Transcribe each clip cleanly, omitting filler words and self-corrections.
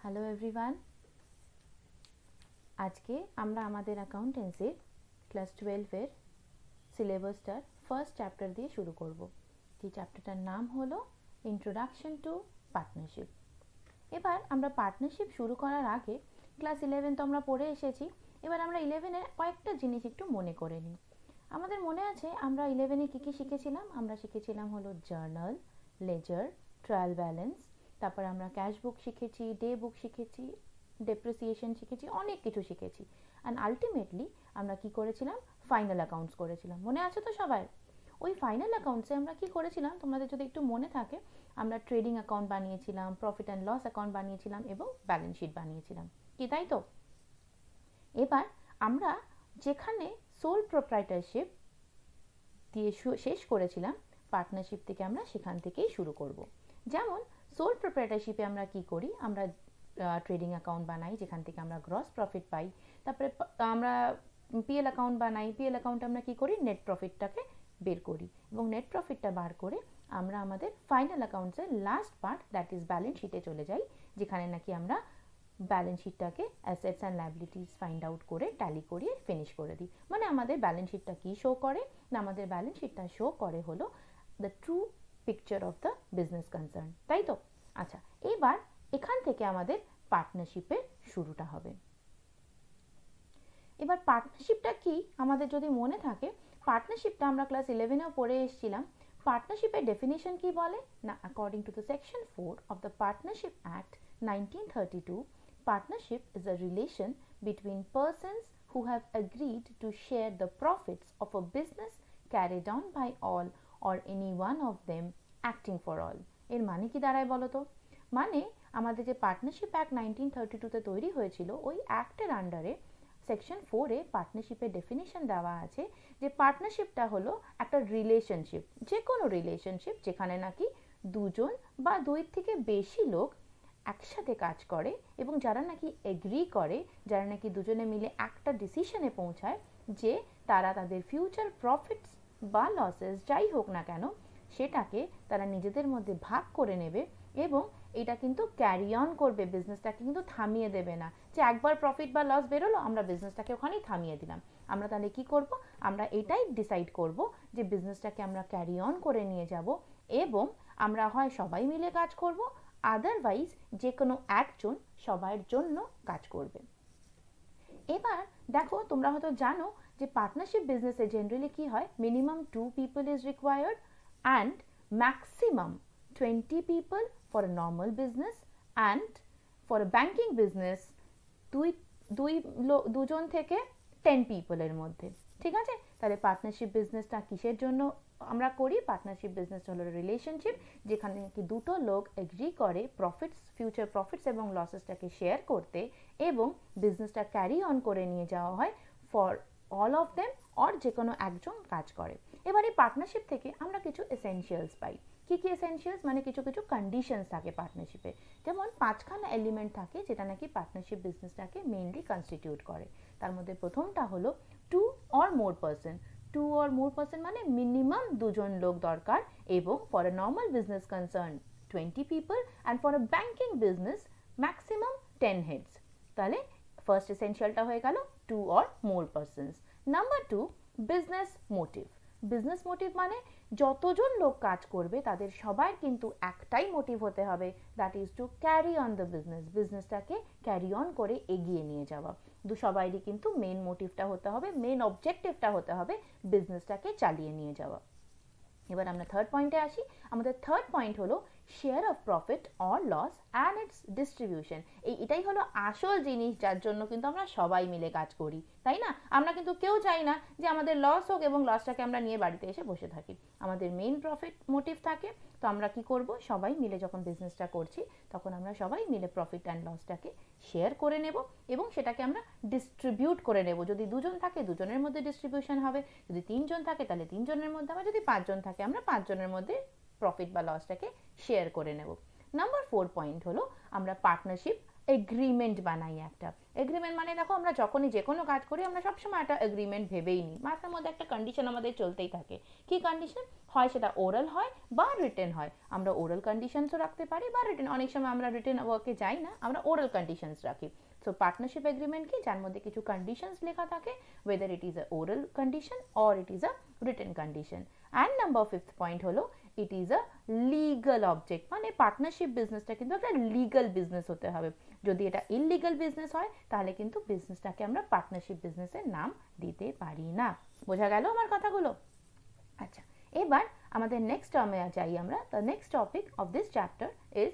Hello everyone, আজকে আমরা আমাদের অ্যাকাউন্টেন্সির ক্লাস 12-এর সিলেবাসটার ফার্স্ট চ্যাপ্টার দিয়ে শুরু করব। এই চ্যাপ্টারটার নাম হলো ইন্ট্রোডাকশন টু পার্টনারশিপ। এবার আমরা পার্টনারশিপ শুরু করার আগে ক্লাস 11 তো আমরা পড়ে এসেছি। এবার আমরা 11-এর কয়েকটা জিনিস একটু মনে করে নিই। আমাদের মনে আছে আমরা 11-এ কী কী শিখেছিলাম? আমরা শিখেছিলাম হলো জার্নাল, লেজার, ট্রায়াল ব্যালেন্স, তারপর আমরা ক্যাশ বুক শিখেছি, ডে বুক শিখেছি, ডেপ্রিসিয়েশন শিখেছি, অনেক কিছু শিখেছি। অ্যান্ড আলটিমেটলি আমরা কি করেছিলাম? ফাইনাল অ্যাকাউন্টস করেছিলাম। মনে আছে তো সবাই? ওই ফাইনাল অ্যাকাউন্টসে আমরা কি করেছিলাম তোমাদের যদি একটু মনে থাকে, আমরা ট্রেডিং অ্যাকাউন্ট বানিয়েছিলাম, প্রফিট অ্যান্ড লস অ্যাকাউন্ট বানিয়েছিলাম এবং ব্যালেন্স শিট বানিয়েছিলাম, কি তাই তো? এবার আমরা যেখানে সোল প্রোপ্রাইটারশিপ দিয়ে শেষ করেছিলাম, পার্টনারশিপ থেকে আমরা সেখান থেকেই শুরু করব। যেমন সোল প্রোপ্রাইটারশিপে আমরা কি করি? আমরা ট্রেডিং অ্যাকাউন্ট বানাই যেখান থেকে আমরা গ্রস প্রফিট পাই। তারপরে আমরা পিএল অ্যাকাউন্ট বানাই, পিএল অ্যাকাউন্টে আমরা কি করি? নেট প্রফিটটাকে বের করি এবং নেট প্রফিটটা বার করে আমরা আমাদের ফাইনাল অ্যাকাউন্টসের last part, that is balance শিটে চলে যাই, যেখানে নাকি আমরা ব্যালেন্স শিটটাকে assets and liabilities find out করে ট্যালি করিয়ে ফিনিশ করে দিই। মানে আমাদের ব্যালেন্স শিটটা কি শো করে? না, আমাদের ব্যালেন্স শিটটা শো করে হলো the true picture of the business concern, তাই তো? আচ্ছা, এবার এখান থেকে আমাদের পার্টনারশিপের শুরুটা হবে। এবার পার্টনারশিপটা কি আমাদের যদি মনে থাকে, পার্টনারশিপটা আমরা ক্লাস 11-এও পড়ে এসেছিলাম। পার্টনারশিপের ডেফিনেশন কি বলে? না, according to the section 4 of the partnership act 1932, partnership is a relation between persons who have agreed to share the profits of a business carried on by all or any one of them acting for all. এর মানে কি দাঁড়ায় বলো তো? মানে আমাদের যে partnership act 1932-তে তৈরি হয়েছিল, ওই অ্যাক্টের আন্ডারে সেকশন 4-এ পার্টনারশিপের ডেফিনেশন দেওয়া আছে যে পার্টনারশিপটা হলো একটা রিলেশনশিপ, যে কোনো রিলেশনশিপ যেখানে নাকি দুজন বা দুই থেকে বেশি লোক একসাথে কাজ করে এবং যারা নাকি এগ্রি করে, যারা নাকি দুজনে মিলে একটা ডিসিশনে পৌঁছায় যে তারা তাদের ফিউচার প্রফিটস বা লসেস যাই হোক না কেন সেটাকে তারা নিজেদের মধ্যে ভাগ করে নেবে এবং এটা কিন্তু ক্যারি অন করবে, বিজনেসটাকে কিন্তু থামিয়ে দেবে না যে একবার প্রফিট বা লস বেরোলো আমরা বিজনেসটাকে ওখানেই থামিয়ে দিলাম। আমরা তাহলে কি করব? আমরা এটাই ডিসাইড করব যে বিজনেসটাকে আমরা ক্যারি অন করে নিয়ে যাব এবং আমরা হয় সবাই মিলে কাজ করব, আদারওয়াইজ যে কোনো একজন সবার জন্য কাজ করবে। এবার দেখো, তোমরা হয়তো জানো যে পার্টনারশিপ বিজনেসে জেনারেলি কি হয়? Minimum 2 people is required and maximum 20 people for a normal business and for a banking business দুজন থেকে 10 people এর মধ্যে, ঠিক আছে? তাহলে পার্টনারশিপ বিজনেসটা কিসের জন্য আমরা করি? পার্টনারশিপ বিজনেস হলো রিলেশনশিপ যেখানে কি দুটো লোক এগ্রি করে প্রফিটস, ফিউচার প্রফিটস এবং লসেসটাকে শেয়ার করতে এবং বিজনেসটা ক্যারি অন করে নিয়ে যাওয়া হয় for all of them, or যে কোনো একজন কাজ করে। এবার এই পার্টনারশিপ থেকে আমরা কিছু এসেনশিয়ালস পাই। কি কি এসেনশিয়ালস? মানে কিছু কিছু কন্ডিশনস থাকে পার্টনারশিপে। যেমন 5খানা এলিমেন্ট থাকে যেটা নাকি পার্টনারশিপ বিজনেসটাকে মেইনলি কনস্টিটিউট করে। তার মধ্যে প্রথমটা হলো 2 or more person। 2 or more person মানে মিনিমাম দুজন লোক দরকার এবং for a normal business concern 20 people and for a banking business maximum 10 heads। তাহলে ফার্স্ট এসেনশিয়ালটা হয়ে গেল 2 or more persons। Number 2, business motive. Business motive মানে যতজন লোক কাজ করবে তাদের সবার কিন্তু একটাই মোটিভ হতে হবে, that is to carry on the business, বিজনেসটাকে ক্যারি অন করে এগিয়ে নিয়ে যাওয়া। সবাইরই কিন্তু মেন মোটিভটা হতে হবে, মেন অবজেক্টিভটা হতে হবে বিজনেসটাকে চালিয়ে নিয়ে যাওয়া। এবার আমরা থার্ড পয়েন্টে আসি। আমাদের থার্ড পয়েন্ট হলো share of profit or loss and its distribution. এটাই হলো আসল জিনিস যার জন্য কিন্তু আমরা সবাই মিলে কাজ করি, তাই না? আমরা কিন্তু কেউ চাই না যে আমাদের লস হোক এবং লসটাকে আমরা নিয়ে বাড়িতে এসে বসে থাকি। আমাদের মেইন প্রফিট মোটিভ থাকে, তো আমরা কি করব? সবাই মিলে যখন বিজনেসটা করছি তখন আমরা সবাই মিলে প্রফিট অ্যান্ড লসটাকে শেয়ার করে নেব এবং সেটাকে আমরা ডিস্ট্রিবিউট করে নেব। যদি দুজন থাকে দুজনের মধ্যে ডিস্ট্রিবিউশন হবে, যদি 3 জন থাকে তাহলে 3 জনের মধ্যে, আবার যদি 5 জন থাকে আমরা 5 জনের মধ্যে প্রফিট বা লসটাকে শেয়ার করে নেব। নাম্বার 4 পয়েন্ট হলো আমরা পার্টনারশিপ এগ্রিমেন্ট বানাই একটা। এগ্রিমেন্ট মানে দেখো আমরা যখনই যে কোনো কাজ করি আমরা সবসময় একটা এগ্রিমেন্ট ভেবেই নিই, মাথার মধ্যে একটা কন্ডিশন আমাদের চলতেই থাকে। কি কন্ডিশন হয়, সেটা ওরাল হয় বা রিটেন হয়। আমরা ওরাল কন্ডিশনসও রাখতে পারি বা রিটেন, অনেক সময় আমরা রিটেন ওয়ার্কে যাই না, আমরা ওরাল কন্ডিশনস রাখি। সো পার্টনারশিপ এগ্রিমেন্ট কি, যার মধ্যে কিছু কন্ডিশনস লেখা থাকে, whether it is a oral condition or it is a written condition. And number 5th point হলো it is a legal object, মানে পার্টনারশিপ বিজনেসটা কিন্তু একটা লিগাল বিজনেস হতে হবে। যদি এটা ইললিগাল বিজনেস হয় তাহলে কিন্তু বিজনেসটাকে আমরা পার্টনারশিপ বিজনেসের নাম দিতে পারি না। বোঝা গেল আমার কথাগুলো? আচ্ছা, এবার আমাদের নেক্সট টার্মে যাই আমরা। The next topic of this chapter is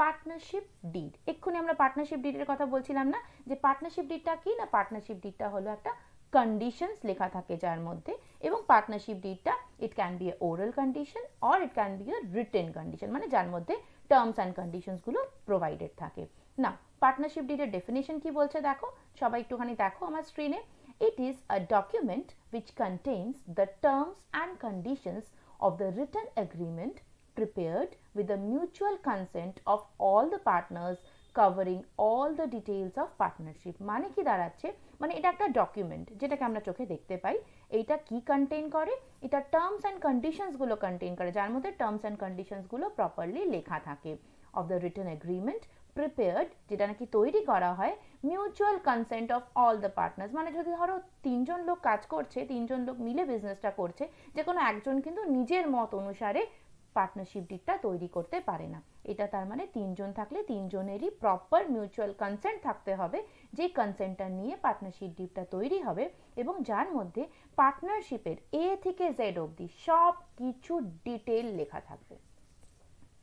partnership did. এক্ষুনি আমরা পার্টনারশিপ ডিডের কথা বলছিলাম না, যে পার্টনারশিপ ডিডটা কি না, পার্টনারশিপ ডিডটা হলো একটা কন্ডিশনস লেখা থাকে যার মধ্যে, এবং পার্টনারশিপ ডিডটা it can be a oral condition or it can be a written condition, মানে যার মধ্যে টার্মস অ্যান্ড কন্ডিশনসগুলো প্রোভাইডেড থাকে। না, পার্টনারশিপ ডিডের ডেফিনেশন কি বলছে দেখো, সবাই একটুখানি দেখো আমার স্ক্রিনে। It is a document which contains the terms and conditions of the written agreement prepared with the mutual consent of all the partners covering all the details of partnership. মানে কি দাঁড়াচ্ছে, মানে এটা একটা ডকুমেন্ট যেটাকে আমরা চোখে দেখতে পাই। এইটা কি কন্টেইন করে, এটা টার্মস অ্যান্ড কন্ডিশনস গুলো কন্টেইন করে, যার মধ্যে টার্মস অ্যান্ড কন্ডিশনস গুলো প্রপারলি লেখা থাকে। Of the written agreement prepared, যেটা নাকি তৈরি করা হয় mutual consent of all the partners, মানে যদি ধরো 3জন লোক কাজ করছে, 3জন লোক মিলে বিজনেসটা করছে, যে কোনো একজন কিন্তু নিজের মত অনুসারে পার্টনারশিপ ডিডটা তৈরি করতে পারে না। এটা তার মানে 3জন থাকলে 3জনেরই প্রপার মিউচুয়াল কনসেন্ট থাকতে হবে, যে কনসেন্টটা নিয়ে পার্টনারশিপ ডিডটা তৈরি হবে, এবং যার মধ্যে পার্টনারশিপের এ থেকে জেড অবধি সব কিছু ডিটেল লেখা থাকবে।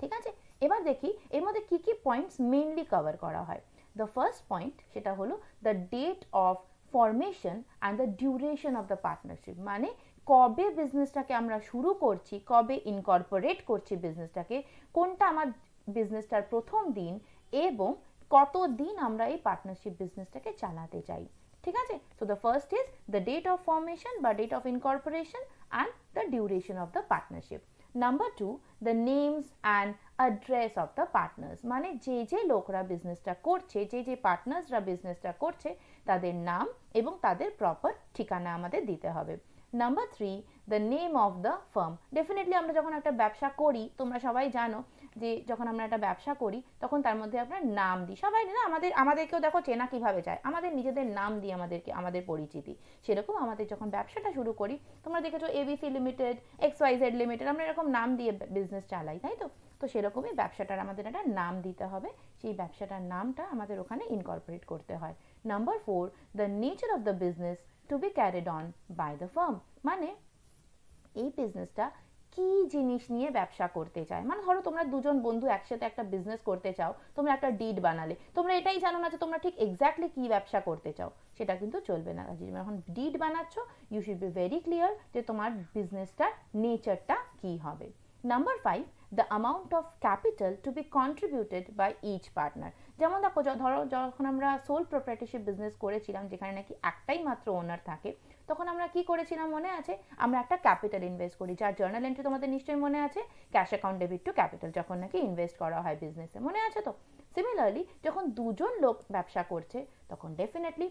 ঠিক আছে, এবার দেখি এর মধ্যে কি কি পয়েন্টস মেইনলি কভার করা হয়। দ্য ফার্স্ট পয়েন্ট সেটা হলো the date of formation and the duration of the partnership, মানে কবে বিজনেসটাকে আমরা শুরু করছি, কবে ইনকর্পোরেট করছি বিজনেসটাকে, কোনটা আমার বিজনেসটার প্রথম দিন, এবং কত দিন আমরা এই পার্টনারশিপ বিজনেসটাকে চালাতে চাই। ঠিক আছে, so the first is the date of formation বা date of incorporation and the duration of the partnership. Number 2, the names and address of the partners, মানে যে যে লোকরা বিজনেসটা করছে, যে যে পার্টনার্সরা বিজনেসটা করছে, তাদের নাম এবং তাদের প্রপার ঠিকানা আমাদের দিতে হবে। Number 3, the name of the farm. Definitely আমরা যখন একটা ব্যবসা করি, তোমরা সবাই জানো যে যখন আমরা একটা ব্যবসা করি তখন তার মধ্যে আমরা নাম দিই, সবাই না, আমাদেরকেও দেখো চেনা কিভাবে যায়, আমাদের নিজেদের নাম দিই আমাদের পরিচিতি। সেরকম আমাদের যখন ব্যবসাটা শুরু করি, তোমরা দেখেছো এবিসি লিমিটেড, XYZ লিমিটেড, আমরা এরকম নাম দিয়ে বিজনেস চালাই, তাই তো? তো সেরকমই ব্যবসাটার আমাদের একটা নাম দিতে হবে, সেই ব্যবসাটার নামটা আমাদের ওখানে ইনকর্পোরেট করতে হয়। Number 4, the nature of the business to be carried on by the firm, মানে এই বিজনেসটা কি জিনিস নিয়ে ব্যবসা করতে চায়। মানে ধরো তোমরা 2জন বন্ধু একসাথে একটা বিজনেস করতে চাও, তোমরা একটা ডিড বানালে, তোমরা এটাই জানো না যে তোমরা ঠিক এক্স্যাক্টলি কি ব্যবসা করতে চাও, সেটা কিন্তু চলবে না। যখন ডিড বানাচ্ছ, you should be very clear যে তোমার বিজনেসটার নেচারটা কি হবে। Number 5, the amount of capital to be contributed by each partner. যেমন দেখো, ধরো যখন আমরা সোল প্রোপ্রাইটারশিপ বিজনেস করেছিলাম, যেখানে নাকি একটাই মাত্র ওনার থাকে, তখন আমরা কি করেছিলাম মনে আছে, আমরা একটা ক্যাপিটাল ইনভেস্ট করি, যার জার্নাল এন্ট্রি তোমাদের নিশ্চয়ই মনে আছে, cash account debit two capital, যখন নাকি ইনভেস্ট করা হয় বিজনেসে, মনে আছে তো? সিমিলারলি যখন 2জন লোক ব্যবসা করছে, তখন ডেফিনেটলি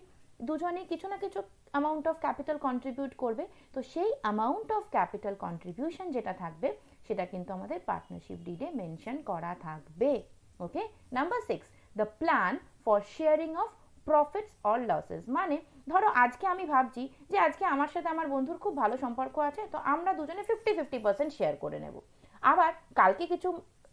দুজনেই কিছু না কিছু অ্যামাউন্ট অফ ক্যাপিটাল কন্ট্রিবিউট করবে। তো সেই অ্যামাউন্ট অফ ক্যাপিটাল কন্ট্রিবিউশন যেটা থাকবে, সেটা কিন্তু আমাদের পার্টনারশিপ ডিডে মেনশন করা থাকবে। Okay, number 6, the plan for sharing of profits or losses, মানে ধরো আজকে আমি ভাবছি যে আজকে আমার সাথে আমার বন্ধুর খুব ভালো সম্পর্ক আছে, তো আমরা দুজনে 50-50% শেয়ার করে নেব। আবার কালকে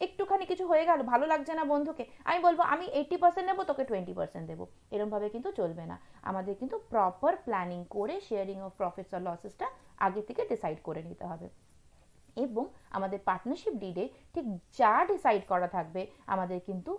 একটুখানি কিছু হয়ে গেল, ভালো লাগছে না বন্ধুকে, আমি বলবো আমি 80% নেবো, তোকে 20% দেবো, এরমভাবে কিন্তু চলবে না। আমাদের কিন্তু প্রপার প্ল্যানিং করে শেয়ারিং অফ প্রফিটস আর লসেসটা আগে থেকে ডিসাইড করে নিতে হবে, এবং আমাদের পার্টনারশিপ ডিডে ঠিক যা ডিসাইড করা থাকবে, আমাদের কিন্তু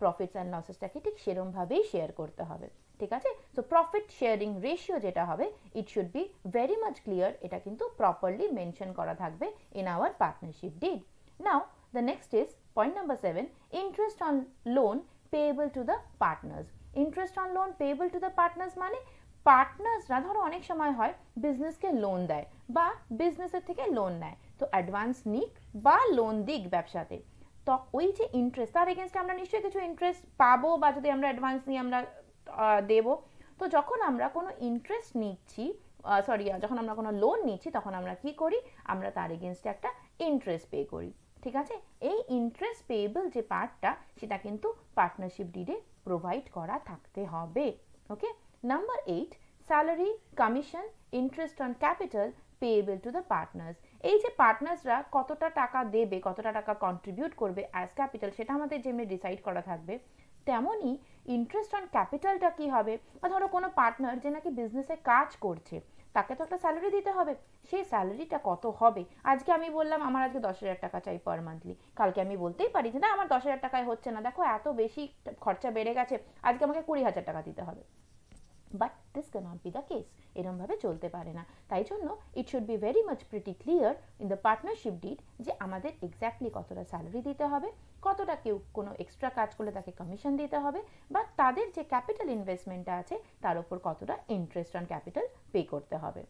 প্রফিটস অ্যান্ড লসেসটাকে ঠিক সেরমভাবেই শেয়ার করতে হবে। ঠিক আছে, সো প্রফিট শেয়ারিং রেশিও যেটা হবে, ইট should be very much clear, এটা কিন্তু প্রপারলি মেনশন করা থাকবে in our partnership did. Now the next is point number 7, interest on loan payable to the partners. Interest on loan payable to the partners, মানে পার্টনার্সরা ধরো অনেক সময় হয় বিজনেসকে loan দেয় বা বিজনেসের থেকে লোন নেয়, তো অ্যাডভান্স নিক বা লোন দিক ব্যবসাতে, তো ওই যে ইন্টারেস্ট, তার এগেনস্টে আমরা নিশ্চয়ই কিছু ইন্টারেস্ট পাবো, বা যদি আমরা অ্যাডভান্স নিয়ে আমরা দেবো। তো যখন আমরা কোনো ইন্টারেস্ট নিচ্ছি, যখন আমরা কোনো লোন নিচ্ছি, তখন আমরা কি করি, আমরা তার এগেনস্টে একটা ইন্টারেস্ট পে করি। ঠিক আছে, এই ইন্টারেস্ট পেয়েবল যে পার্টটা, সেটা কিন্তু পার্টনারশিপ ডিডে প্রোভাইড করা থাকতে হবে। Okay, number 8, salary, commission, interest on capital payable to the partners. এই যে পার্টনার্সরা কতটা টাকা দেবে, কতটা টাকা কন্ট্রিবিউট করবে অ্যাজ ক্যাপিটাল, সেটা আমাদের যেমনি ডিসাইড করা থাকবে, তেমনই ইন্টারেস্ট অন ক্যাপিটালটা কি হবে। বা ধরো কোনো পার্টনার যে নাকি বিজনেসে কাজ করছে, তাকে তো একটা স্যালারি দিতে হবে, সেই স্যালারিটা কত হবে। আজকে আমি বললাম আমার আজকে 10,000 টাকা চাই পার মান্থলি, কালকে আমি বলতেই পারি যে না আমার 10,000 টাকায় হচ্ছে না, দেখো এত বেশি খরচা বেড়ে গেছে, আজকে আমাকে 20,000 টাকা দিতে হবে। But this cannot be the case, এরমভাবে চলতে পারে না। তাই জন্য it should be very much pretty clear in the partnership deed যে আমাদের এক্স্যাক্টলি কতটা স্যালারি দিতে হবে, কতটা কেউ কোনো এক্সট্রা কাজ করলে তাকে কমিশন দিতে হবে, বা তাদের যে ক্যাপিটাল ইনভেস্টমেন্টটা আছে তার উপর কতটা ইন্টারেস্ট অন ক্যাপিটাল পে করতে হবে।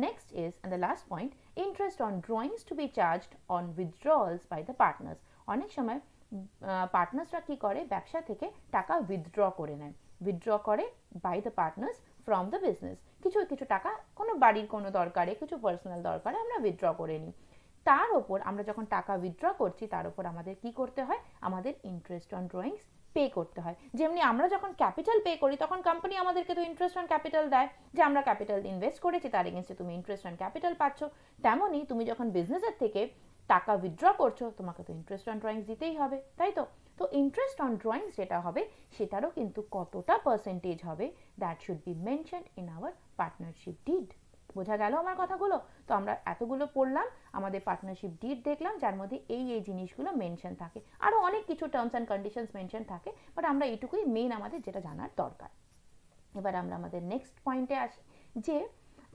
Next is, and the last point, interest on drawings to be charged on withdrawals by the partners. অনেক সময় পার্টনার্সরা কি করে, ব্যবসা থেকে টাকা উইথড্র করে নেয়, উইথড্র করে by the partners from the business. কিছু কিছু টাকা কোনো বাড়ির কোনো দরকারে, কিছু পার্সোনাল দরকারে আমরা উইথড্র করে নিই। তার ওপর আমরা যখন টাকা উইথড্র করছি, তার ওপর আমাদের কি করতে হয়, আমাদের ইন্টারেস্ট অন ড্রয়িংস পে করতে হয়। যেমনি আমরা যখন ক্যাপিটাল পে করি, তখন কোম্পানি আমাদেরকে তো ইন্টারেস্ট অন ক্যাপিটাল দেয়, যে আমরা ক্যাপিটাল ইনভেস্ট করেছি, তার এগেন্সে তুমি ইন্টারেস্ট অন ক্যাপিটাল পাচ্ছ। তেমনই তুমি যখন বিজনেসের থেকে টাকা উইথড্র করছো, তোমাকে তো ইন্টারেস্ট অন ড্রয়িংস দিতেই হবে, তাই তো। তো ইন্টারেস্ট অন ড্রয়িংস যেটা হবে, সেটারও কিন্তু কতটা পার্সেন্টেজ হবে, that should be mentioned in our partnership did. বোঝা গেল আমার কথাগুলো? তো আমরা এতগুলো পড়লাম, আমাদের পার্টনারশিপ ডিড দেখলাম, যার মধ্যে এই এই জিনিসগুলো মেনশন থাকে, আরও অনেক কিছু টার্মস অ্যান্ড কন্ডিশনস মেনশন থাকে, বাট আমরা এইটুকুই মেন আমাদের যেটা জানার দরকার। এবার আমরা আমাদের নেক্সট পয়েন্টে আসি, যে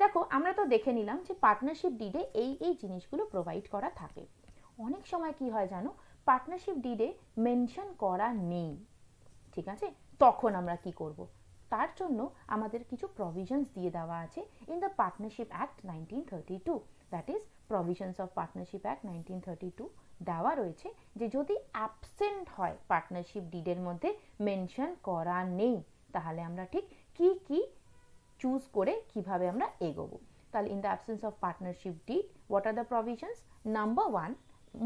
দেখো আমরা তো দেখে নিলাম যে পার্টনারশিপ ডিডে এই এই জিনিসগুলো প্রোভাইড করা থাকে। অনেক সময় কি হয় জানো, পার্টনারশিপ ডিডে মেনশন করা নেই, ঠিক আছে, তখন আমরা কি করব, তার জন্য আমাদের কিছু প্রভিশনস দিয়ে দেওয়া আছে in the partnership act 1932, that is provisions of partnership act 1932 দেওয়া রয়েছে, যে যদি অ্যাবসেন্ট হয় পার্টনারশিপ ডিডের মধ্যে মেনশন করা নেই, তাহলে আমরা ঠিক কি কি চুজ করে কিভাবে আমরা এগোবো। তাহলে in the absence of partnership deed, what are the provisions? Number 1,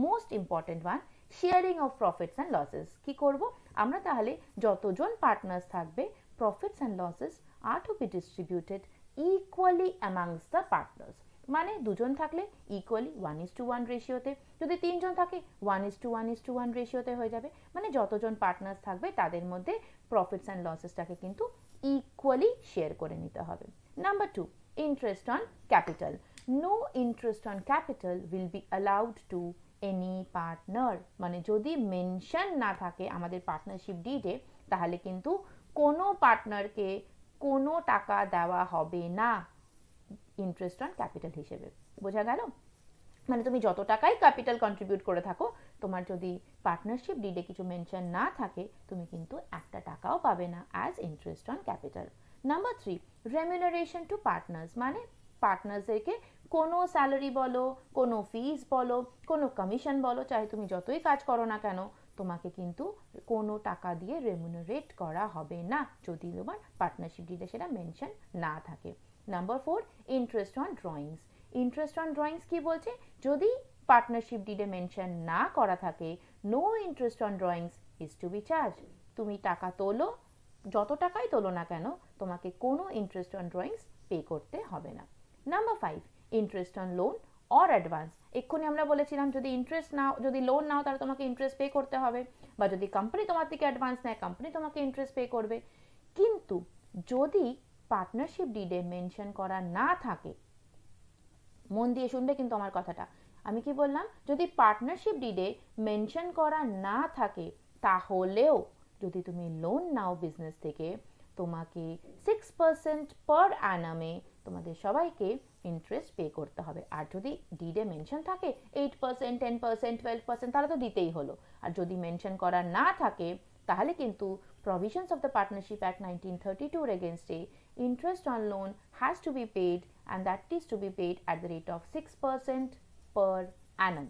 most important one, sharing of profits and losses. কি করব আমরা, তাহলে যতজন পার্টনার্স থাকবে, profits and losses are to be distributed equally amongst the partners. মানে দুজন থাকলে equally 1:1 রেশিওতে, যদি তিনজন থাকে 1:1:1 রেশিওতে হয়ে যাবে। মানে যতজন পার্টনার্স থাকবে তাদের মধ্যে প্রফিটস অ্যান্ড লসেসটাকে কিন্তু ইকুয়ালি শেয়ার করে নিতে হবে। Number 2, interest on capital. No interest on capital will be allowed to any partner. মানে যদি মেনশন না থাকে আমাদের পার্টনারশিপ ডিডে, তাহলে কিন্তু কোনো পার্টনারকে কোনো টাকা দেওয়া হবে না ইন্টারেস্ট অন ক্যাপিটাল হিসেবে। বোঝা গেল? মানে তুমি যত টাকাই ক্যাপিটাল কন্ট্রিবিউট করে থাকো, তোমার যদি পার্টনারশিপ ডিডে কিছু মেনশন না থাকে, তুমি কিন্তু একটা টাকাও পাবে না as interest on capital. Number 3, remuneration two partners. মানে পার্টনার্সদেরকে কোনো স্যালারি বলো, কোনো ফিস বলো, কোনো কমিশন বলো, চাহে তুমি যতই কাজ করো না কেন, তোমাকে কিন্তু কোনো টাকা দিয়ে রেমিউনারেট করা হবে না, যদি তোমার পার্টনারশিপ ডিডে সেটা মেনশন না থাকে। Number 4, interest on drawings. Interest on drawings কি বলছে, যদি পার্টনারশিপ ডিডে মেনশন না করা থাকে, no interest on drawings is to be charge. তুমি টাকা তোলো, যত টাকাই তোলো না কেন, তোমাকে কোনো ইন্টারেস্ট অন ড্রয়িংস পে করতে হবে না। Number 5, interest on loan or advance. এক্ষুনি আমরা বলেছিলাম যদি ইন্টারেস্ট নাও, যদি লোন নাও, তাহলে তোমাকে ইন্টারেস্ট পে করতে হবে, বা যদি কোম্পানি তোমার থেকে অ্যাডভান্স নেয়, কোম্পানি তোমাকে ইন্টারেস্ট পে করবে। কিন্তু যদি পার্টনারশিপ ডিডে মেনশন করা না থাকে, মন দিয়ে শুনবে কিন্তু আমার কথাটা, আমি কি বললাম, যদি পার্টনারশিপ ডিডে মেনশন করা না থাকে, তাহলেও যদি তুমি লোন নাও বিজনেস থেকে, তোমাকে 6% পার অ্যানামে তোমাদের সবাইকে ইন্টারেস্ট পে করতে হবে। আর যদি ডিডে মেনশন থাকে 8%, 10%, 12%, তাহলে তো দিতেই হলো। আর যদি মেনশন করা না থাকে, তাহলে কিন্তু provisions of the Partnership Act 1932 against a interest on loan has to be paid, and that is to be paid at the rate of 6% per annum.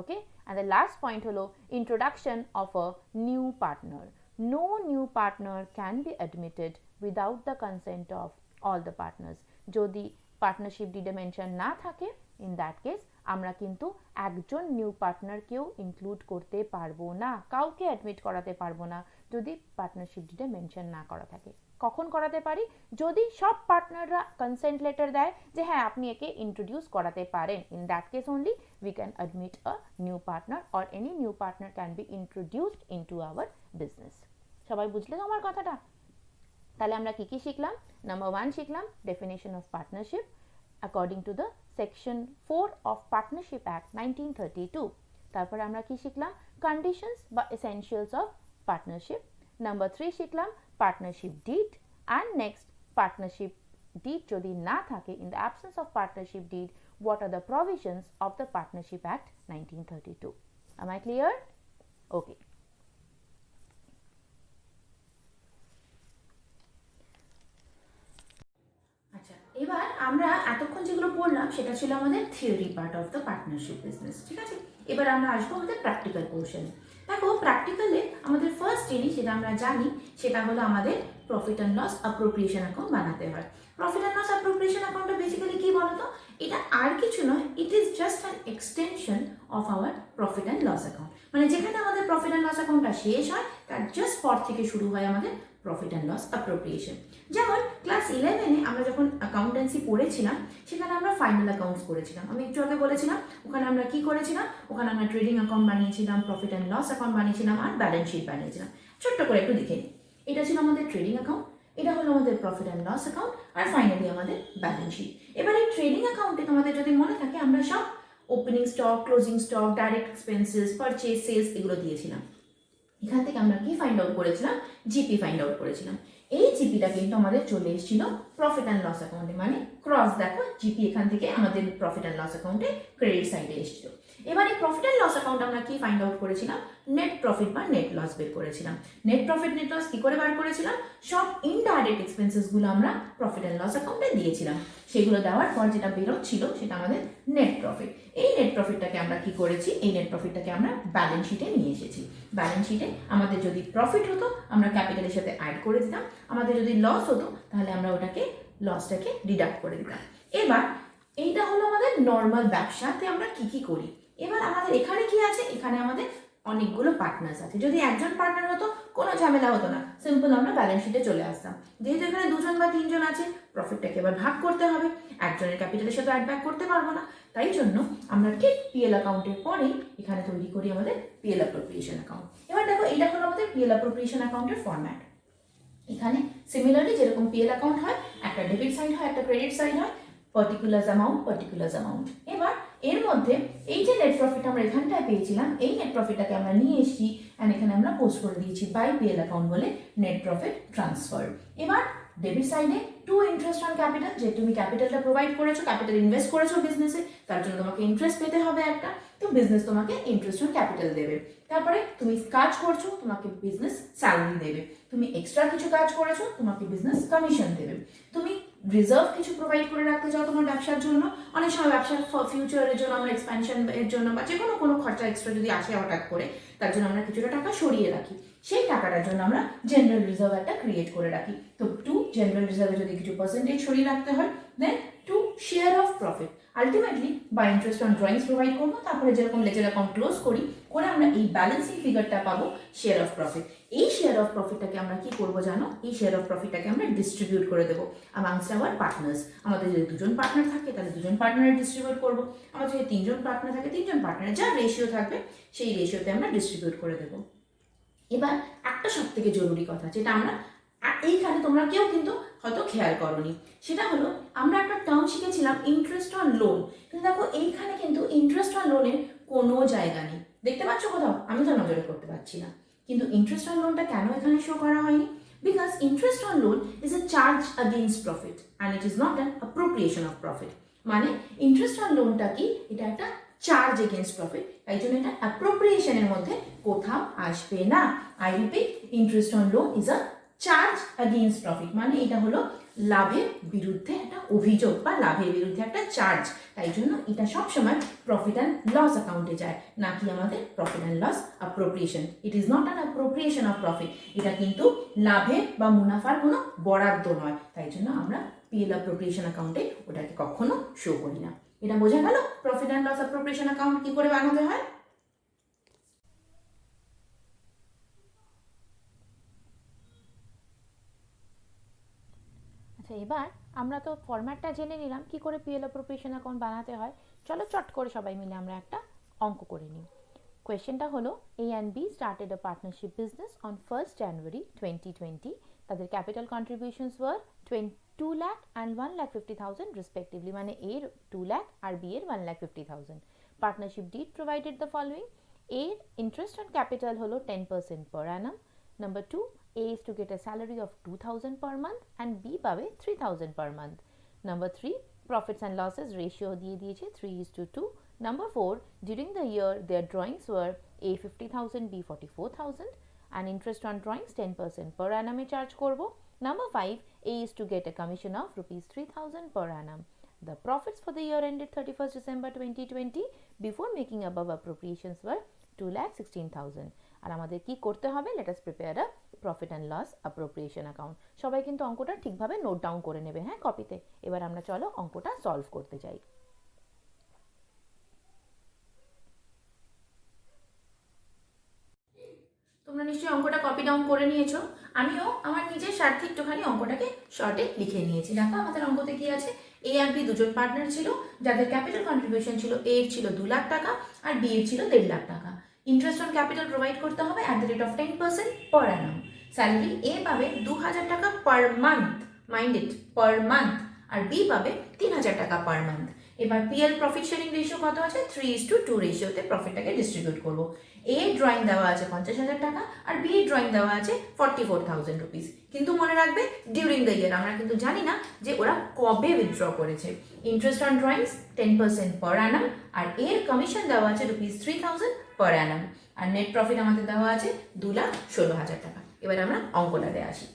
Okay, and the last point হলো introduction of a new partner. No new partner can be admitted without the consent of all the partners. যদি partnership ডিডে mention না থাকে, in that case আমরা কিন্তু একজন new পার্টনারকেও include করতে পারবো না, কাউকে অ্যাডমিট করাতে পারবো না যদি পার্টনারশিপ ডিডে মেনশন না করা থাকে। কখন করাতে পারি? যদি সব পার্টনাররা কনসেন্ট লেটার দেয় যে হ্যাঁ আপনি একে ইন্ট্রোডিউস করাতে পারেন, in that case only we can admit a new partner or any new partner can B introduced into hour business. সবাই বুঝলে তো আমার কথাটা? তাহলে আমরা কি কি শিখলাম? নাম্বার 1 শিখলাম definition of partnership according to the section 4 of partnership act 1932। তারপর আমরা কি শিখলাম? কন্ডিশনস বা এসেনশিয়ালস অফ পার্টনারশিপ। নাম্বার 3 শিখলাম partnership did, and next partnership did যদি না থাকে, in the absence of partnership did, what are the provisions of the Partnership Act 1932? Am I clear? Okay. আচ্ছা, এবার আমরা এতক্ষণ যেগুলো পড়লাম সেটা ছিল আমাদের theory part of the partnership business, ঠিক আছে? এবার আমরা আসবো আমাদের প্র্যাকটিক্যাল পোর্শন। দেখো, প্র্যাকটিক্যালে আমাদের ফার্স্ট জিনিস যেটা আমরা জানি সেটা হলো আমাদের profit and loss appropriation account বানাতে হয়। প্রফিট অ্যান্ড লস অ্যাপ্রোপ্রিয়েশন অ্যাকাউন্টটা বেসিক্যালি কি বলতো? এটা আর কিছু নয়, it is just an extension of our profit and loss account. মানে যেখানে আমাদের প্রফিট অ্যান্ড লস অ্যাকাউন্টটা শেষ হয় তার জাস্ট পর থেকে শুরু হয় আমাদের প্রফিট অ্যান্ড লস অ্যাপ্রোপ্রিয়েশন। যেমন ক্লাস 11-এ আমরা যখন অ্যাকাউন্টেন্সি পড়েছিলাম সেখানে আমরা ফাইনাল অ্যাকাউন্টস করেছিলাম। আমি একটু আগে বলেছিলাম ওখানে আমরা কি করেছিলাম, ওখানে আমরা ট্রেডিং অ্যাকাউন্ট বানিয়েছিলাম, প্রফিট অ্যান্ড লস অ্যাকাউন্ট বানিয়েছিলাম, আর ব্যালেন্স শিট বানিয়েছিলাম। ছোট্ট করে একটু দেখে নিই। এটা ছিল আমাদের ট্রেডিং অ্যাকাউন্ট, এটা হলো আমাদের প্রফিট অ্যান্ড লস অ্যাকাউন্ট, আর ফাইনালি আমাদের ব্যালেন্স শিট। এবার এই ট্রেডিং অ্যাকাউন্টে তোমাদের যদি মনে থাকে আমরা সব opening stock, closing stock, direct expenses, purchase, sales এগুলো দিয়েছিলাম। এখান থেকে আমরা কি ফাইন্ড আউট করেছিলাম? জিপি ফাইন্ড আউট করেছিলাম। এই জিপিটা কিন্তু আমাদের চলে এসেছিল প্রফিট অ্যান্ড লস অ্যাকাউন্টে, মানে ক্রস দেখো জিপি এখান থেকে আমাদের প্রফিট অ্যান্ড লস অ্যাকাউন্টে ক্রেডিট সাইডে এসেছিল। এবার এই প্রফিট অ্যান্ড লস অ্যাকাউন্ট আমরা কি ফাইন্ড আউট করেছিলাম? নেট প্রফিট বা নেট লস বের করেছিলাম। নেট প্রফিট নেট লস কি করে বার করেছিলাম? সব ইনডাইরেক্ট এক্সপেন্সেসগুলো আমরা প্রফিট অ্যান্ড লস অ্যাকাউন্টে দিয়েছিলাম। সেগুলো দেওয়ার পর যেটা বেরোচ্ছিল সেটা আমাদের নেট প্রফিট। এই নেট প্রফিটটাকে আমরা কি করেছি? এই নেট প্রফিটটাকে আমরা ব্যালেন্স শিটে নিয়ে এসেছি। ব্যালেন্স শিটে আমাদের যদি প্রফিট হতো আমরা ক্যাপিটালের সাথে অ্যাড করে দিতাম, আমাদের যদি লস হতো তাহলে আমরা ওটাকে লসটাকে ডিডাক্ট করে দিতাম। এবার এইটা হলো আমাদের নর্মাল ব্যবসাতে আমরা কি কি করি। এবার আমাদের এখানে কি আছে? এখানে আমাদের অনেকগুলো পার্টনার্স আছে। যদি একজন পার্টনার হতো কোনো ঝামেলা হতো না, সিম্পল আমরা ব্যালেন্স শিটে চলে আসতাম। যেহেতু এখানে দুজন বা তিনজন আছে, প্রফিটটাকে এবার ভাগ করতে হবে, একজনের ক্যাপিটালের সাথে অ্যাড ব্যাক করতে পারবো না। তাই জন্য আমরা ঠিক পিএল অ্যাকাউন্টের পরেই এখানে তৈরি করি আমাদের পিএল অ্যাপ্রোপ্রিয়েশন অ্যাকাউন্ট। এবার দেখো এটা হলো আমাদের পিএল অ্যাপ্রোপ্রিয়েশন অ্যাকাউন্টের ফরম্যাট। এখানে সিমিলারলি যেরকম পিএল অ্যাকাউন্ট হয়, একটা ডেবিট সাইড হয়, একটা ক্রেডিট সাইড হয়, পার্টিকুলার অ্যামাউন্ট। এবার এর মধ্যে এই যে নেট প্রফিট আমরা এখানটায় পেয়েছিলাম, এই নেট প্রফিটটাকে আমরা নিয়ে এসেছি অ্যান্ড এখানে আমরা পোস্ট করে দিয়েছি বাই পিএল অ্যাকাউন্ট বলে নেট প্রফিট ট্রান্সফার। এবার ডেবিট সাইডে টু ইন্টারেস্ট অন ক্যাপিটাল, যে তুমি ক্যাপিটালটা প্রোভাইড করেছো, ক্যাপিটাল ইনভেস্ট করেছো বিজনেসে, তার জন্য তোমাকে ইন্টারেস্ট পেতে হবে একটা, তো বিজনেস তোমাকে ইন্টারেস্ট অন ক্যাপিটাল দেবে। তারপরে তুমি কাজ করছো, তোমাকে বিজনেস স্যালারি দেবে। তুমি এক্সট্রা কিছু কাজ করেছো, তোমাকে বিজনেস কমিশন দেবে। তুমি রিজার্ভ কিছু প্রোভাইড করে রাখতে চাও তোমার ব্যবসার জন্য, অনেক সময় ব্যবসার ফিউচারের জন্য আমরা এক্সপ্যানশন এর জন্য বা যে কোনো খরচা এক্সট্রা যদি আসে হঠাৎ করে, তার জন্য আমরা কিছুটা টাকা সরিয়ে রাখি। সেই টাকাটার জন্য আমরা জেনারেল রিজার্ভ একটা ক্রিয়েট করে রাখি। তো টু জেনারেল রিজার্ভে যদি কিছু পার্সেন্টেজ সরিয়ে রাখতে হয়, then to share of profit, ultimately বা ইন্টারেস্ট অন ড্রয়িংস প্রোভাইড করবো। তারপরে যেরকম লেজার অ্যাকাউন্ট ক্লোজ করে আমরা এই ব্যালেন্সিং ফিগারটা পাবো শেয়ার অফ প্রফিট। এই শেয়ার অফ প্রফিটটাকে আমরা কি করবো জানো? এই শেয়ার অফ প্রফিটটাকে আমরা ডিস্ট্রিবিউট করে দেবো অ্যামাংস্ট আওয়ার পার্টনার্স। আমাদের যদি দুজন পার্টনার থাকে তাহলে দুজন পার্টনারে ডিস্ট্রিবিউট করবো, আমাদের যদি তিনজন পার্টনার থাকে তিনজন পার্টনারে, যা রেশিও থাকবে সেই রেশিওতে আমরা ডিস্ট্রিবিউট করে দেবো। এবার একটা সব থেকে জরুরি কথা যেটা আমরা এইখানে তোমরা কেউ কিন্তু হয়তো খেয়াল করনি, সেটা হলো আমরা একটা টার্ম শিখেছিলাম ইন্টারেস্ট অন লোন। কিন্তু দেখো এইখানে কিন্তু ইন্টারেস্ট অন লোনের কোনো জায়গা নেই, দেখতে পাচ্ছ কোথাও? আমি তো নজরে করতে পারছি না। কিন্তু ইন্টারেস্ট অন লোনটা কেন এখানে শো করা হয়নি? Because interest on loan is a charge against profit and it is not an appropriation of profit. মানে ইন্টারেস্ট অন লোনটা কি? এটা একটা চার্জ এগেনস্ট প্রফিট, তাই জন্য এটা অ্যাপ্রোপ্রিয়েশনের মধ্যে কোথাও আসবে না। I repeat, interest on loan is a charge against profit, মানে এটা হলো লাভের বিরুদ্ধে একটা অভিযোগ বা লাভের বিরুদ্ধে একটা চার্জ, তাই জন্য এটা সবসময় প্রফিট অ্যান্ড লস অ্যাকাউন্টে যায়, না কি আমাদের profit and loss appropriation. It is not an appropriation of profit, এটা কিন্তু লাভের বা মুনাফার কোনো বরাদ্দ নয়, তাই জন্য আমরা পিএল অ্যাপ্রোপ্রিয়েশন অ্যাকাউন্টে ওটাকে কখনো শো করি না। এটা বোঝা গেল profit and loss appropriation account কি করে বানাতে হয়। আচ্ছা, এবার আমরা তো ফরম্যাটটা জেনে নিলাম কি করে পিএল অ্যাপ্রোপ্রিয়েশন অ্যাকাউন্ট বানাতে হয়। চলো চট করে সবাই মিলে আমরা একটা অঙ্ক করে নিই। কোয়েশ্চেনটা হলো, A and B started a partnership business on 1st January 2020. তাদের capital contributions were 2 lakh and 1,50,000 respectively, মানে এর 2 লাখ আর বি এর 1,50,000। Partnership deed provided the following: এর ইন্টারেস্ট অন ক্যাপিটাল হলো 10% per annum. Number 2, A is to get a salary of 2,000 per month and B পাবে 3,000 per month. Number 3, profits and losses ratio দিয়ে দিয়েছে 3:2. Number 4, during the year their drawings were A 50,000, B 44,000 and interest on drawings 10% per annum A charge করব. Number 5, A is to get a commission of rupees 3,000 per annum. The profits for the year ended 31st December 2020 before making above appropriations were 2,16,000. আর আমাদের কি করতে হবে? Let us prepare a profit and loss appropriation account. সবাই কিন্তু অঙ্কটা ঠিকভাবে note down করে নেবে, হ্যাঁ, কপিতে। এবার আমরা চলো অঙ্কটা সলভ করতে যাই। তোমরা নিশ্চয়ই অঙ্কটা কপি ডাউন করে নিয়েছো, আমিও আমার নিজের স্বার্থে একটুখানি অঙ্কটাকে শর্টে লিখে নিয়েছি। দেখো আমাদের অঙ্কতে কি আছে, এ আর বি দুজন পার্টনার ছিল, যাদের ক্যাপিটাল কন্ট্রিবিউশন ছিল, এ এর ছিল 2 লাখ টাকা আর বি এর ছিল 1.5 লাখ টাকা। ইন্টারেস্ট অন ক্যাপিটাল প্রোভাইড করতে হবে at the rate of 10% per annum. Salary A পাবে 2,000 টাকা per month, mind it, per month, আর বি পাবে 3,000 টাকা পার মান্থ। এবার পিএল প্রফিট শেয়ারিং রেশিও কত আছে? 3:2 রেশিওতে প্রফিটটাকে ডিস্ট্রিবিউট করবো। এ ড্রয়িং দেওয়া আছে 50,000 টাকা আর বি ড্রয়িং দেওয়া আছে 44,000 রুপিস। কিন্তু মনে রাখবে ডিউরিং দ্য ইয়ার, আমরা কিন্তু জানি না যে ওরা কবে উইথড্র করেছে। Interest on drawings 10% per Anam আর এর কমিশন দেওয়া আছে রুপিস 3,000 পার অ্যানাম। আর নেট প্রফিট আমাদের দেওয়া আছে 2,16,000 টাকা। এবার আমরা অঙ্কটাতে আসি।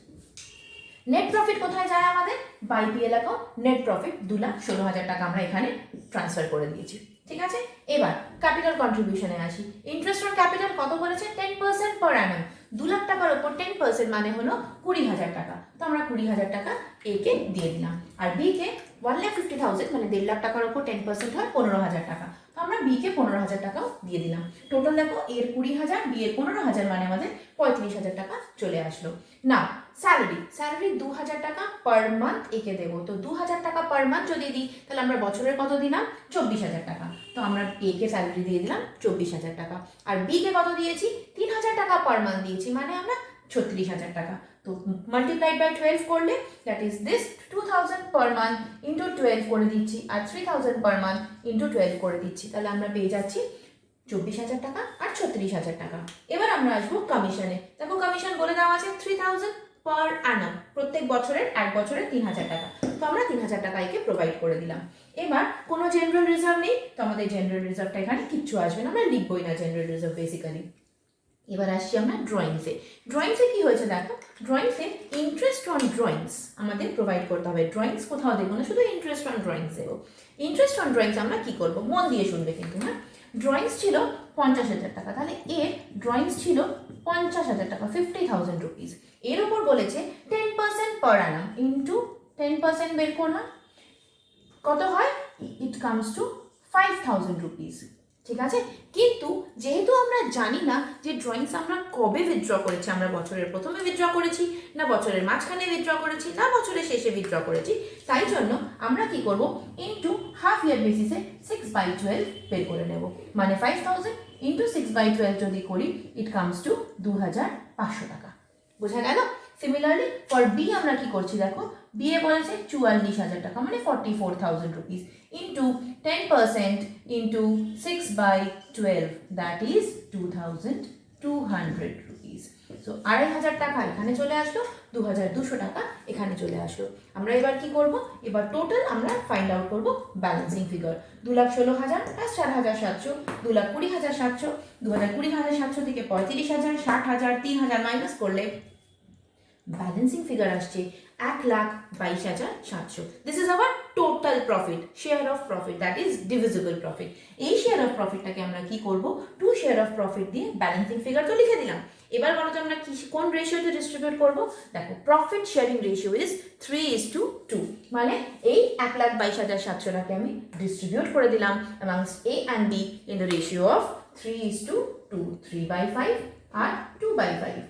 নেট প্রফিট কোথায় যায় আমাদের? By PL account. Net profit 2,16,000 টাকা আমরা এখানে ট্রান্সফার করে দিয়েছি, ঠিক আছে। এবার ক্যাপিটাল কন্ট্রিবিউশনে আসি। ইন্টারেস্ট অন ক্যাপিটাল কত বলেছে? 10% পার অ্যানাম। 2 লাখ টাকার উপর 10% মানে হলো 20,000 টাকা। তো আমরা 20,000 টাকা এ কে দিয়ে দিলাম, আর বি কে 1,50,000 মানে 1.5 লাখ টাকার উপর 10% হয় 15,000 টাকা। তো আমরা বি কে 15,000 টাকাও দিয়ে দিলাম। টোটাল দেখো, এর 20,000, বি এর 15,000 মানে আমাদের 35,000 টাকা চলে আসলো। না, স্যালারি 2,000 টাকা পার মান্থ একে দেবো। তো 2,000 টাকা পার মান্থ যদি দিই তাহলে আমরা বছরের কত দিলাম? 24,000 টাকা। তো আমরা এ কে স্যালারি দিয়ে দিলাম 24,000 টাকা, আর বি কে কত দিয়েছি? 3,000 টাকা পার মান্থ দিয়েছি, মানে আমরা 36,000 টাকা। তো মাল্টিপ্লাইড বাই 12 করলে that is this 2,000 per month into 12 করে দিচ্ছি, আর 3,000 পার মান্থ ইন্টু 12 করে দিচ্ছি, তাহলে আমরা পেয়ে যাচ্ছি 24,000 টাকা আর 36,000 টাকা। এবার আমরা আসবো কমিশনে। দেখো কমিশন বলে দেওয়া আছে 3,000 পার অ্যানাম, প্রত্যেক বছরের 1 বছরে 3,000 টাকা। তো আমরা 3,000 টাকা একে প্রোভাইড করে দিলাম। এবার কোনো জেনারেল রিজার্ভ নেই, তো আমাদের জেনারেল রিজার্ভটা এখানে কিচ্ছু আসবে না, আমরা লিখবোই না জেনারেল রিজার্ভ বেসিক্যালি। এবার আসছি আমরা ড্রয়িংসে। ড্রয়িংসে কি হয়েছে দেখো, ড্রয়িংসে ইন্টারেস্ট অন ড্রয়িংস আমাদের প্রোভাইড করতে হবে। ড্রয়িংস কোথাও দেবো না, শুধু ইন্টারেস্ট অন ড্রয়িংস দেবো। ইন্টারেস্ট অন ড্রয়িংস আমরা কি করবো, মন দিয়ে শুনবে কিন্তু, হ্যাঁ। ড্রয়িংস ছিল 50,000 টাকা, তাহলে এর ড্রয়িংস ছিল 50,000 টাকা, 50,000 রুপিস। এর উপর বলেছে 10% পার অ্যানাম ইন্টু 10% বের করলাম, কত হয়? ইট কামস টু 5,000 রুপিস, ঠিক আছে। কিন্তু যেহেতু আমরা জানি না যে ড্রয়িংস আমরা কবে উইথড্র করেছি, আমরা বছরের প্রথমে উইথড্র করেছি না বছরের মাঝখানে উইথড্র করেছি না বছরের শেষে উইথড্র করেছি, তাই জন্য আমরা কি করব, ইন্টু হাফ ইয়ার বেসিসে 6/12 বের করে নেব, মানে 5,000 ইন্টু 6/12 যদি করি ইট কামস টু 2,500 টাকা। বোঝা গেল? সিমিলারলি ফর বি আমরা কি করছি দেখো, বি এ বলেছে 44,000 টাকা মানে 44,000 rupees into 10% into 6/12 that is 2,200 rupees. So 2,500 টাকা এখানে চলে আসলো, 2,200 টাকা এখানে চলে আসলো। আমরা এবার কি করব, এবার টোটাল আমরা ফাইন্ড আউট করব ব্যালেন্সিং ফিগার। 2,16,000 প্লাস 4,700, 2,20,700, 2,20,700 থেকে 35,000, 60,000, 3,000 মাইনাস করলে ব্যালেন্সিং ফিগার আসছে 1,22,700। This is our total profit, share of profit, that is divisible profit. এই শেয়ার অফ প্রফিটটাকে আমরা কি করব, টু শেয়ার অফ প্রফিট দিয়ে ব্যালেন্সিং ফিগার তো লিখে দিলাম। এবার বলো তো আমরা কোন রেশিওতে ডিস্ট্রিবিউট করব? দেখো প্রফিট শেয়ারিং রেশিও ইজ 3:2, মানে এই 1,22,700টাকে আমি ডিস্ট্রিবিউট করে দিলাম amongst A and B in the ratio of 3:2, 3/5 R 2/5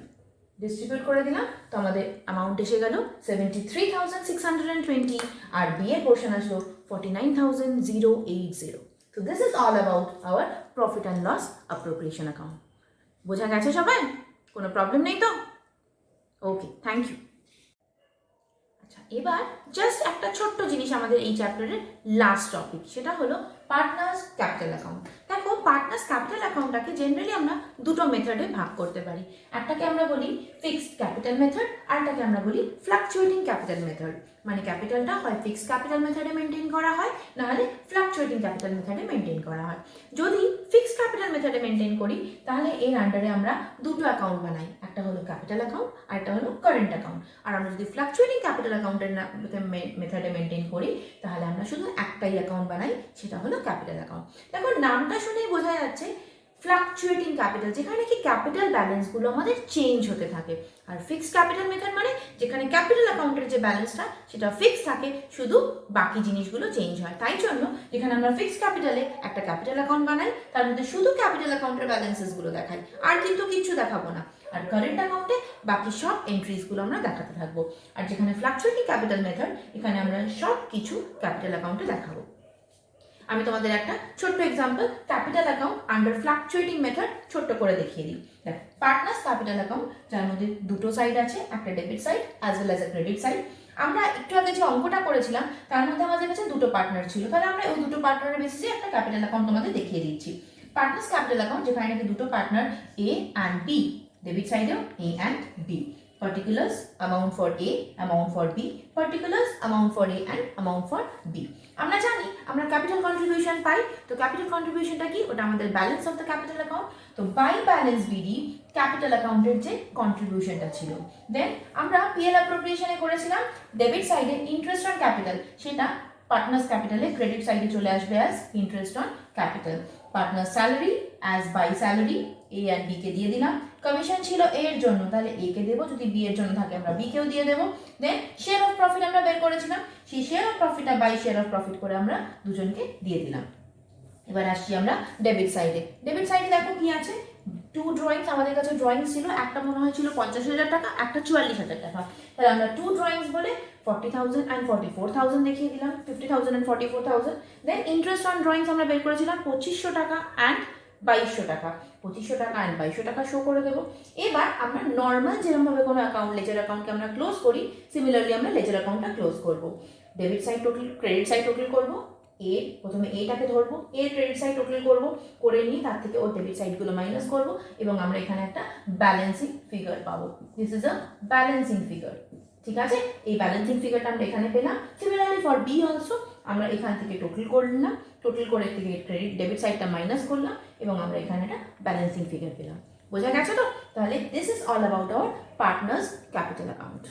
distribute করে দিলাম। তো আমাদের অ্যামাউন্ট এসে গেল 73,620 আর বি এর পোর্শন আসলো 49,080। তো this is all about our profit and loss appropriation account. বোঝা গেছে সবাই? কোনো প্রবলেম নেই তো? Okay, thank you. আচ্ছা, এবার জাস্ট একটা ছোট্ট জিনিস আমাদের এই চ্যাপ্টারের লাস্ট টপিক, সেটা হলো পার্টনার্স ক্যাপিটাল অ্যাকাউন্ট। দেখো পার্টনার্স ক্যাপিটাল অ্যাকাউন্টটাকে জেনারেলি আমরা দুটো মেথডে ভাগ করতে পারি। একটাকে আমরা বলি ফিক্সড ক্যাপিটাল মেথড, আর একটাকে আমরা বলি ফ্লাকচুয়েটিং ক্যাপিটাল মেথড। মানে ক্যাপিটালটা হয় ফিক্সড ক্যাপিটাল মেথডে মেনটেন করা হয়, নাহলে ফ্লাকচুয়েটিং ক্যাপিটাল মেথডে মেনটেন করা হয়। যদি ফিক্সড ক্যাপিটাল মেথডে মেনটেন করি তাহলে এর আন্ডারে আমরা দুটো অ্যাকাউন্ট বানাই, একটা হলো ক্যাপিটাল অ্যাকাউন্ট আর একটা হলো কারেন্ট অ্যাকাউন্ট। আর আমরা যদি ফ্লাকচুয়েটিং ক্যাপিটাল অ্যাকাউন্টের মেথডে মেনটেন করি তাহলে আমরা শুধু একটাই অ্যাকাউন্ট বানাই, সেটা হলো ক্যাপিটাল অ্যাকাউন্ট। দেখো নামটা শুনেই বোঝা যাচ্ছে ফ্লাকচুয়েটিং ক্যাপিটাল, যেখানে কি ক্যাপিটাল ব্যালেন্সগুলো আমাদের চেঞ্জ হতে থাকে। আর ফিক্সড ক্যাপিটাল মেথড মানে যেখানে ক্যাপিটাল অ্যাকাউন্টের যে ব্যালেন্সটা সেটা ফিক্স থাকে, শুধু বাকি জিনিসগুলো চেঞ্জ হয়। তাই জন্য যেখানে আমরা ফিক্সড ক্যাপিটালে একটা ক্যাপিটাল অ্যাকাউন্ট বানাই, তার মধ্যে শুধু ক্যাপিটাল অ্যাকাউন্টের ব্যালেন্সেসগুলো দেখাই, আর কিন্তু কিচ্ছু দেখাবো না। আর কারেন্ট অ্যাকাউন্টে বাকি সব এন্ট্রিজগুলো আমরা দেখাতে থাকবো। আর যেখানে ফ্লাকচুয়েটিং ক্যাপিটাল মেথড, এখানে আমরা সব কিছু ক্যাপিটাল অ্যাকাউন্টে দেখাবো। আমি তোমাদের একটা ছোট্ট example capital account under fluctuating method ছোট্ট করে দেখিয়ে দিই। দেখ, পার্টনার্স ক্যাপিটাল অ্যাকাউন্ট, যার মধ্যে দুটো সাইড আছে, একটা debit side as well as a credit side. আমরা একটু আগে যে অঙ্কটা করেছিলাম তার মধ্যে আমাদের কাছে দুটো পার্টনার ছিল, তাহলে আমরা ওই দুটো পার্টনারের বেসিসে একটা ক্যাপিটাল অ্যাকাউন্ট তোমাদের দেখিয়ে দিচ্ছি। পার্টনার্স ক্যাপিটাল অ্যাকাউন্ট, যেখানে নাকি দুটো partner A and B, debit সাইডেও A and B. particulars amount for A, amount for B, particulars amount for A and amount for B. আমরা জানি আমরা ক্যাপিটাল কন্ট্রিবিউশন পাই, তো ক্যাপিটাল কন্ট্রিবিউশনটা কি? ওটা আমাদের balance of the capital account. তো by balance BD capital অ্যাকাউন্টের যে কন্ট্রিবিউশনটা ছিল, দেন আমরা পিএল অ্যাপ্রোপ্রিয়েশনে করেছিলাম ডেবিট সাইডে ইন্টারেস্ট অন ক্যাপিটাল, সেটা পার্টনার্স ক্যাপিটালে ক্রেডিট সাইডে চলে আসবে as interest on capital. Partner salary as by salary A and B কে দিয়ে দিলাম। কমিশন ছিল এ এর জন্য, তাহলে এ কে দেবো, যদি বি এর জন্য থাকে আমরা বি কেও দিয়ে দেবো। দেন শেয়ার অফ প্রফিট আমরা বের করেছিলাম, সেই শেয়ার অফ প্রফিটটা বাই শেয়ার অফ প্রফিট করে আমরা দুজনকে দিয়ে দিলাম। এবার আসছি আমরা ডেবিট সাইডে। ডেবিট সাইডে দেখো কি আছে, টু ড্রয়িংস আমাদের কাছে ড্রয়িংস ছিল, একটা মনে হয় ছিল 50,000 টাকা, একটা 44,000 টাকা। তাহলে আমরা টু ড্রয়িংস বলে 40,000 and 44,000 দেখিয়ে দিলাম, 50,000 and 44,000। Then interest on drawings আমরা বের করেছিলাম 2,500 টাকা অ্যান্ড 2,200 টাকা, 2,500 টাকা অ্যান্ড 2,200 টাকা শো করে দেবো। এবার আমরা নর্মাল যেরকমভাবে কোনো অ্যাকাউন্ট লেজার অ্যাকাউন্টকে আমরা ক্লোজ করি, সিমিলারলি আমরা লেজার অ্যাকাউন্টটা ক্লোজ করবো। Debit side total, credit side total করবো, এ প্রথমে এটাকে ধরবো, এর ক্রেডিট সাইড টোটাল করবো, করে নিয়ে তার থেকে ওর ডেবিট সাইডগুলো মাইনাস করবো, এবং আমরা এখানে একটা ব্যালেন্সিং ফিগার পাবো। This is a balancing figure, ঠিক আছে? এই ব্যালেন্সিং ফিগারটা আমরা এখানে পেলাম। সিমিলারলি ফর বি অলসো আমরা এখান থেকে টোটাল করে নিলাম, টোটাল করে থেকে ক্রেডিট ডেবিট সাইডটা মাইনাস করলাম, এবং আমরা এখানে একটা ব্যালেন্সিং ফিগার পেলাম। বোঝা গেছে তো? তাহলে this is all about hour partners capital account.